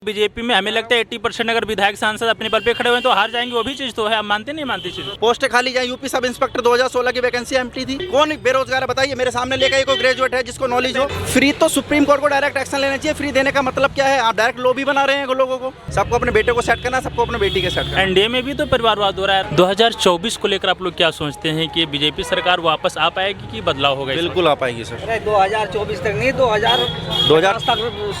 BJP में हमें लगता है 80% अगर विधायक सांसद अपने बल पे खड़े हुए हैं तो हार जाएंगे। वो भी चीज तो है, आप मानते नहीं मानते चीज? पोस्ट खाली जाए। यूपी सब इंस्पेक्टर 2016 की वैकेंसी एम्प्टी थी। कौन बेरोजगार है बताइए? मेरे सामने लेकर कोई ग्रेजुएट है जिसको नॉलेज हो? फ्री तो सुप्रीम कोर्ट को डायरेक्ट एक्शन लेना चाहिए। फ्री देने का मतलब क्या है? आप डायरेक्ट लॉबी बना रहे हैं लोगों को। सबको अपने बेटे को सेट करना, सबको अपने बेटी के सेट करना। एनडीए में भी तो परिवारवाद हो रहा है। 2024 को लेकर आप लोग क्या सोचते हैं कि बीजेपी सरकार वापस आ पाएगी कि बदलाव होगा? बिल्कुल आ पाएगी सर। 2024 तक नहीं, 2000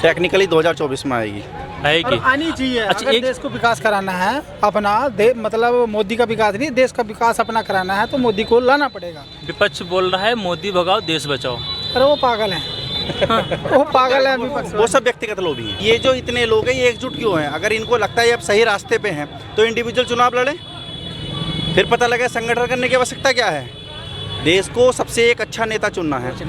टेक्निकली 2024 में आएगी। है कि आनी चाहिए। अच्छा, अगर एक देश को विकास कराना है अपना मतलब मोदी का विकास नहीं, देश का विकास अपना कराना है तो मोदी को लाना पड़ेगा। विपक्ष बोल रहा है मोदी भगाओ देश बचाओ। अरे वो पागल है वो पागल है विपक्ष। वो सब व्यक्तिगत लोग ही हैं। ये जो इतने लोग हैं ये एकजुट क्यों हैं? अगर इनको लगता है अब सही रास्ते पे हैं तो इंडिविजुअल चुनाव लड़े, फिर पता लगे संगठन करने की आवश्यकता क्या है। देश को सबसे एक अच्छा नेता चुनना है तो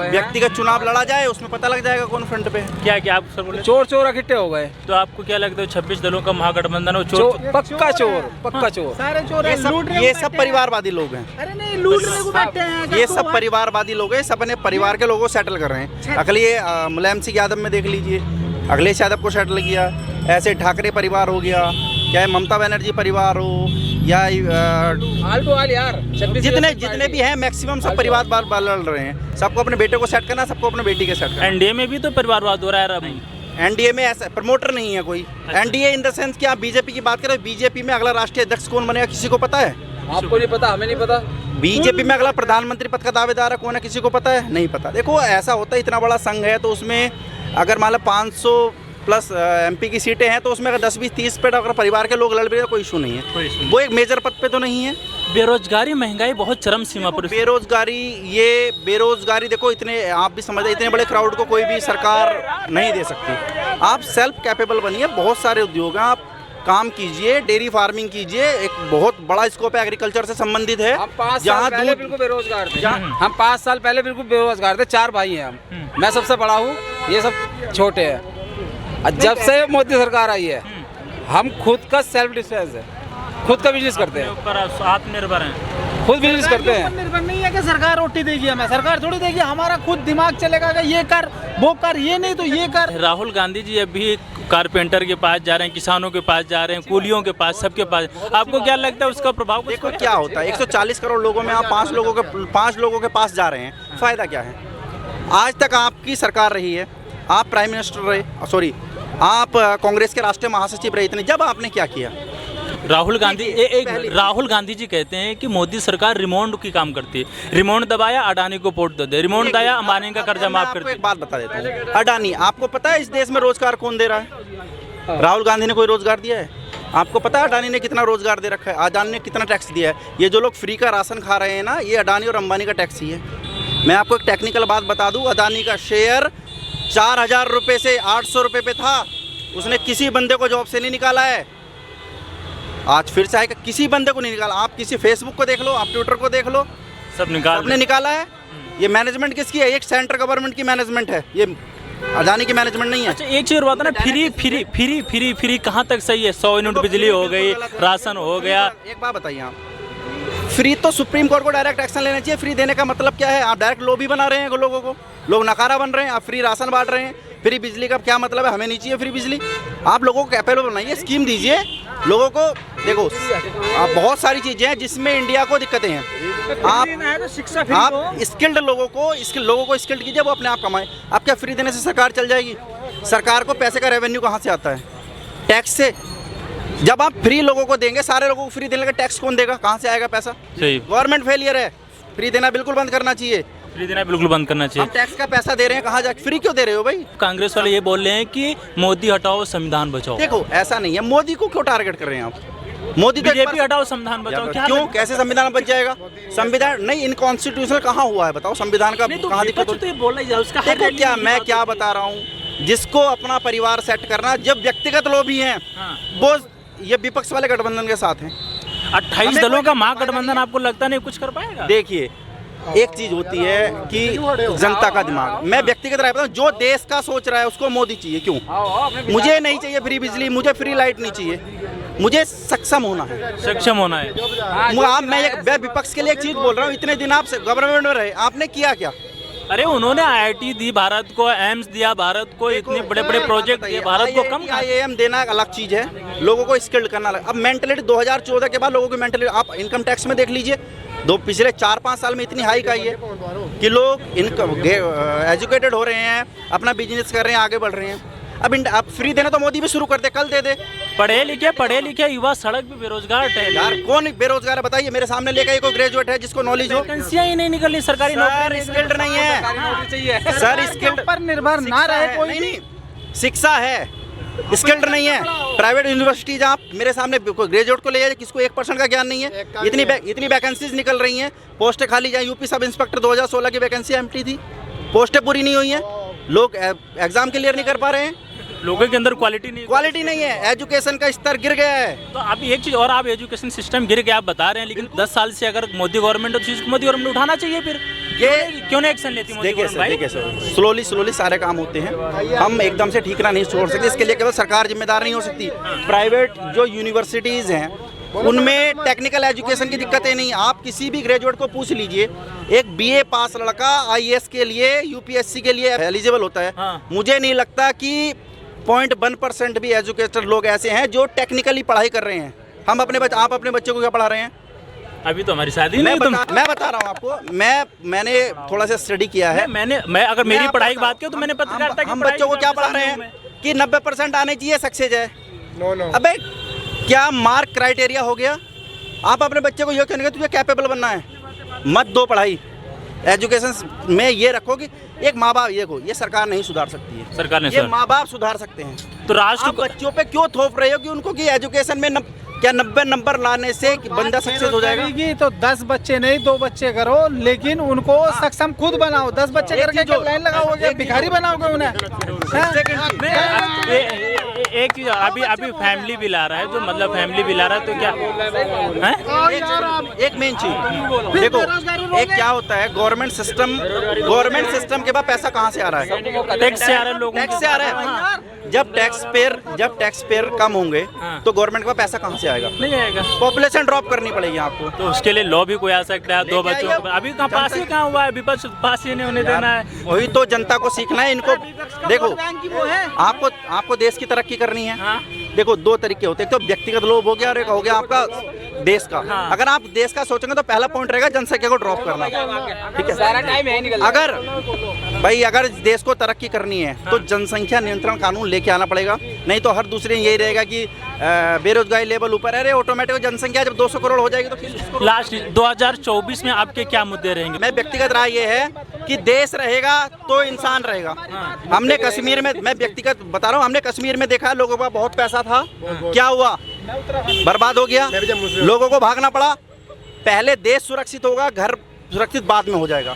व्यक्तिगत चुनाव लड़ा जाए, उसमें पता लग जाएगा कौन फ्रंट पे है। क्या क्या आप सर बोले? चोर इकट्ठे हो गए। तो आपको क्या लगता है 26 दलों का महागठबंधन हो? चोर पक्का चोर। सारे चोर हैं, लूटने को ये बैठे सब हैं। परिवारवादी लोग हैं। अरे नहीं, लूटने को बैठे हैं। ये सब परिवारवादी लोग हैं। सब अपने परिवार के लोगों को सेटल कर रहे हैं। अगले मुलायम सिंह यादव में देख लीजिए, अखिलेश यादव को सेटल किया। ऐसे ठाकरे परिवार हो गया, चाहे ममता बनर्जी परिवार हो या यार जितने भी हैं मैक्सिमम सब परिवार बार लड़ रहे हैं। सबको अपने बेटे को सेट करना, सबको अपने बेटी के सेट करना। एनडीए में भी तो परिवारवाद हो रहा है। एनडीए में ऐसा प्रमोटर नहीं है कोई। एनडीए इन द सेंस कि आप बीजेपी की बात करें, बीजेपी में अगला राष्ट्रीय अध्यक्ष कौन बनेगा किसी को पता है? आपको नहीं पता, हमें नहीं पता। बीजेपी में अगला प्रधानमंत्री पद का दावेदार है कौन है किसी को पता है? नहीं पता। देखो ऐसा होता है, इतना बड़ा संघ है तो उसमें अगर मान लो 500 प्लस एमपी की सीटें हैं तो उसमें अगर 10, 20, 30 पे अगर परिवार के लोग लड़ भी कोई इशू नहीं है। वो एक मेजर पद पे तो नहीं है। बेरोजगारी महंगाई बहुत चरम सीमा पर। बेरोजगारी देखो, इतने आप भी समझते, इतने बड़े क्राउड को कोई भी सरकार नहीं दे सकती। आप सेल्फ कैपेबल बनिए। बहुत सारे उद्योग हैं, आप काम कीजिए, डेयरी फार्मिंग कीजिए। एक बहुत बड़ा स्कोप है, एग्रीकल्चर से संबंधित है। हम 5 साल पहले बिल्कुल बेरोजगार थे। हम 5 साल पहले बिल्कुल बेरोजगार थे। 4 भाई हैं हम। मैं सबसे बड़ा हूँ, ये सब छोटे हैं। जब से मोदी सरकार आई है हम खुद का सेल्फ डिफेंस है, खुद का बिजनेस करते हैं, आत्मनिर्भर हैं, खुद बिजनेस करते हैं। निर्भर नहीं है कि सरकार रोटी देगी हमें, सरकार थोड़ी देगी। हमारा खुद दिमाग चलेगा कि ये कर वो कर, ये नहीं तो ये कर। राहुल गांधी जी अभी कारपेंटर के पास जा रहे हैं, किसानों के पास जा रहे हैं, कूलियों के पास, सबके पास। आपको क्या लगता है उसका प्रभाव? देखो क्या होता है, 140 करोड़ लोगों में आप 5 लोगों के पास जा रहे हैं, फायदा क्या है? आज तक आपकी सरकार रही है, आप प्राइम मिनिस्टर रहे, सॉरी आप कांग्रेस के राष्ट्रीय महासचिव रहे। इतने जब आपने क्या किया? राहुल गांधी जी कहते हैं कि मोदी सरकार रिमोट की काम करती है। रिमोट दबाया, अडानी को पोर्ट दे दे, रिमोट दबाया, अंबानी का कर्जा माफ कर दे। एक बात बता देता हूँ, अडानी, आपको पता है इस देश में रोजगार कौन दे रहा है? राहुल गांधी ने कोई रोजगार दिया है? आपको पता है अडानी ने कितना रोजगार दे रखा है? अडानी ने कितना टैक्स दिया है? ये जो लोग फ्री का राशन खा रहे हैं ना, ये अडानी और अंबानी का टैक्स ही है। मैं आपको एक टेक्निकल बात बता दूँ, अडानी का शेयर 4000 रुपये से 800 रुपये पे था। उसने किसी बंदे को जॉब से नहीं निकाला है। आज फिर से आएगा, किसी बंदे को नहीं निकाला। आप किसी फेसबुक को देख लो, आप ट्विटर को देख लो, सबने निकाला है। ये मैनेजमेंट किसकी है? एक सेंट्रल गवर्नमेंट की मैनेजमेंट है, ये अडानी की मैनेजमेंट नहीं है। अच्छा, एक चीज बात है ना, फ्री कहाँ तक सही है? 100 यूनिट बिजली हो गई, राशन हो गया। एक बात बताइए, आप फ्री तो सुप्रीम कोर्ट को डायरेक्ट एक्शन लेना चाहिए। फ्री देने का मतलब क्या है? आप डायरेक्ट लॉबी बना रहे हैं लोगों को, लोग नकारा बन रहे हैं। आप फ्री राशन बांट रहे हैं, फ्री बिजली का क्या मतलब है? हमें नहीं चाहिए फ्री बिजली। आप लोगों को कैपेबल बनाइए, स्कीम दीजिए लोगों को। देखो आप बहुत सारी चीज़ें हैं जिसमें इंडिया को दिक्कतें हैं। आप स्किल्ड लोगों को स्किल्ड कीजिए, वो अपने आप कमाएं। आप क्या फ्री देने से सरकार चल जाएगी? सरकार को पैसे का रेवेन्यू कहाँ से आता है? टैक्स से। जब आप फ्री लोगों को देंगे, सारे लोगों को फ्री देने का टैक्स कौन देगा? कहाँ से आएगा पैसा? गवर्नमेंट फेलियर है। फ्री देना बिल्कुल बंद करना चाहिए। फ्री देना बिल्कुल बंद करना चाहिए। हम टैक्स का पैसा दे रहे हैं, कहाँ जाके? फ्री क्यों दे रहे हो भाई? कांग्रेस वाले ये बोल रहे हैं कि मोदी हटाओ संविधान बचाओ। देखो ऐसा नहीं है। मोदी को क्यों टारगेट कर रहे हैं आप? मोदी तो बीजेपी हटाओ संविधान बचाओ। क्यों? कैसे संविधान बच जाएगा? संविधान नहीं इनकॉन्स्टिट्यूशनल कहाँ हुआ है बताओ? संविधान का कहाँ दिक्कत होती है? देखो क्या मैं क्या बता रहा हूँ, जिसको अपना परिवार सेट करना, जब व्यक्तिगत लोग भी हैं वो ये विपक्ष वाले गठबंधन के साथ हैं। 28 दलों का महागठबंधन आपको लगता नहीं कुछ कर पाएगा? देखिए एक चीज होती है कि जनता का दिमाग, मैं व्यक्तिगत राय बताऊं, जो देश का सोच रहा है उसको मोदी चाहिए। क्यों? मुझे नहीं चाहिए फ्री बिजली, मुझे फ्री लाइट नहीं चाहिए, मुझे सक्षम होना है। मैं विपक्ष के लिए एक चीज बोल रहा हूँ, इतने दिन आप गवर्नमेंट में रहे, आपने किया क्या? अरे उन्होंने IIT दी भारत को, एम्स दिया भारत को, इतने बड़े बड़े प्रोजेक्ट दिए भारत को, कम IIM देना अलग चीज़ है, लोगों को स्किल्ड करना अलग। अब मेंटलिटी 2014 के बाद लोगों की मेंटलिटी आप इनकम टैक्स में देख लीजिए, पिछले 4-5 साल में इतनी हाइक आई है कि लोग इनकम एजुकेटेड हो रहे हैं, अपना बिजनेस कर रहे हैं, आगे बढ़ रहे हैं। अब फ्री देना तो मोदी भी शुरू कर दे, कल दे दे। पढ़े लिखे युवा सड़क पे बेरोजगार टहल यार कौन बेरोजगार है बताइए, मेरे सामने लेकर कोई ग्रेजुएट है जिसको नॉलेज हो? वैकेंसियां ही नहीं निकली, सरकारी नौकरी स्किल्ड नहीं है सर, स्किल्ड पर निर्भर ना रहे कोई। नहीं, शिक्षा है, स्किल्ड नहीं है। प्राइवेट यूनिवर्सिटीज आप मेरे सामने ग्रेजुएट को ले जाइए, किसको 1% का ज्ञान नहीं है। इतनी वैकेंसीज निकल रही हैं, पोस्टें खाली जाए। यूपी सब इंस्पेक्टर 2016 की वैकेंसी एम्प्टी थी, पोस्टें पूरी नहीं हुई हैं, लोग एग्जाम क्लियर नहीं कर पा रहे हैं, लोगों के अंदर क्वालिटी नहीं है, एजुकेशन का स्तर गिर गया है। तो अभी एक चीज़ और, आप एजुकेशन सिस्टम गिर गया आप बता रहे हैं, लेकिन 10 साल से अगर मोदी गवर्नमेंट तो चीज़ मोदी गवर्नमेंट उठाना चाहिए, फिर क्यों नहीं एक्शन लेती मोदी गवर्नमेंट? देखिए सर, स्लोली सारे काम होते हैं, हम एकदम से ठीकरा नहीं छोड़ सकते, इसके लिए केवल सरकार जिम्मेदार नहीं हो सकती। प्राइवेट जो यूनिवर्सिटीज़ हैं उनमें टेक्निकल एजुकेशन की दिक्कतें नहीं। आप किसी भी ग्रेजुएट को पूछ लीजिए, एक BA पास लड़का IAS के लिए, UPSC के लिए एलिजिबल होता है। हाँ। मुझे नहीं लगता कि 0.1% भी एजुकेटेड लोग ऐसे हैं जो टेक्निकली पढ़ाई कर रहे हैं। आप अपने बच्चे को क्या पढ़ा रहे हैं? अभी तो हमारी शादी मैं नहीं, मैं बता रहा हूँ आपको, मैंने थोड़ा सा स्टडी किया है। मैं अगर मेरी पढ़ाई की बात करूँ तो मैंने पत्रकारिता की हम पढ़ाई बच्चों को की क्या बात पढ़ा रहे कर हैं कि 90% आने चाहिए, सक्सेस है। अबे क्या मार्क क्राइटेरिया हो गया? आप अपने बच्चे को ये कहने तुझे कैपेबल बनना है, मत दो पढ़ाई। एजुकेशन में ये रखो कि एक माँ बाप, ये सरकार नहीं सुधार सकती है, सरकार ने ये माँ बाप सुधार सकते हैं। तो राष्ट्र आप बच्चों पे क्यों थोप रहे हो कि उनको कि एजुकेशन में क्या 90 नंबर लाने से बंदा सक्सेस हो जाएगा? तो 10 बच्चे नहीं 2 बच्चे करो, लेकिन उनको सक्षम खुद बनाओ। 10 बच्चे करके क्या लाइन लगाओगे, भिखारी बनाओगे उन्हें? एक चीज अभी फैमिली बिल आ रहा है, तो मतलब फैमिली बिल आ रहा है तो क्या है? एक मेन चीज देखो, एक क्या होता है, गवर्नमेंट सिस्टम के बाद पैसा कहाँ से आ रहा है? टैक्स से आ रहा है, लोगों टैक्स से आ रहा है। जब टैक्स पेयर कम होंगे तो गवर्नमेंट का पैसा कहाँ से आएगा? नहीं आएगा। पॉपुलेशन ड्रॉप करनी पड़ेगी आपको, तो उसके लिए लॉ भी कोई आ सकता है। 2 बच्चों को अभी कहाँ पास ही कहाँ हुआ है, विपक्ष पास ही नहीं होने देना है। वही तो जनता को सीखना है। इनको देखो, आपको देश की तरक्की करनी है। देखो 2 तरीके होते हैं, एक तो व्यक्तिगत लोभ हो गया और एक हो गया आपका देश का। अगर आप देश का सोचेंगे तो पहला पॉइंट रहेगा जनसंख्या को ड्रॉप करना, ठीक है? सारा टाइम है निकल। अगर देश को तरक्की करनी है तो जनसंख्या नियंत्रण कानून लेके आना पड़ेगा, नहीं तो हर दूसरे यही रहेगा कि बेरोजगारी लेवल ऊपर है। अरे ऑटोमेटिक जनसंख्या जब 200 करोड़ हो जाएगी तो फिर लास्ट 2024 में आपके क्या मुद्दे रहेंगे? मैं व्यक्तिगत राय ये है कि देश रहेगा तो इंसान रहेगा। हमने कश्मीर में, मैं व्यक्तिगत बता रहा हूँ, हमने कश्मीर में देखा लोगों का बहुत पैसा था, क्या हुआ? बर्बाद हो गया, लोगों को भागना पड़ा। पहले देश सुरक्षित होगा, घर सुरक्षित बाद में हो जाएगा।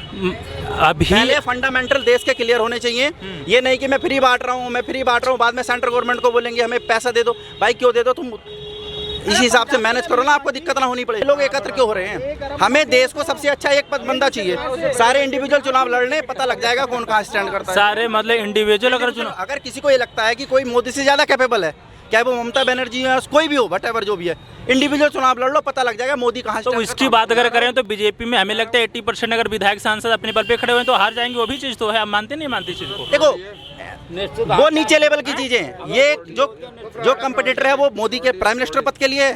अभी पहले फंडामेंटल देश के क्लियर होने चाहिए। ये नहीं कि मैं फ्री बांट रहा हूँ, बाद में सेंट्रल गवर्नमेंट को बोलेंगे हमें पैसा दे दो। भाई क्यों दे दो? तुम इसी हिसाब से मैनेज करो ना, आपको दिक्कत ना होनी पड़े। लोग एकत्र क्यों हो रहे हैं? हमें देश को सबसे अच्छा एक बंदा चाहिए। सारे इंडिविजुअल चुनाव लड़ने, पता लग जाएगा कौन कहाँ स्टैंड करता है। सारे मतलब इंडिविजुअल अगर किसी को ये लगता है कि कोई मोदी से ज्यादा कैपेबल है, क्या वो ममता बनर्जी है, कोई भी हो, वटेवर जो भी है, इंडिविजुअल चुनाव लड़ लो, पता लग जाएगा मोदी कहाँ से। तो इसकी बात अगर करें तो बीजेपी में हमें लगता है 80% अगर विधायक सांसद अपने बल पे खड़े हुए तो हार जाएंगे। वो भी चीज़ तो है, आप मानते नहीं मानते चीज़ को? देखो वो नीचे लेवल की चीजें हैं। ये जो कंपटीटर है वो मोदी के प्राइम मिनिस्टर पद के लिए है,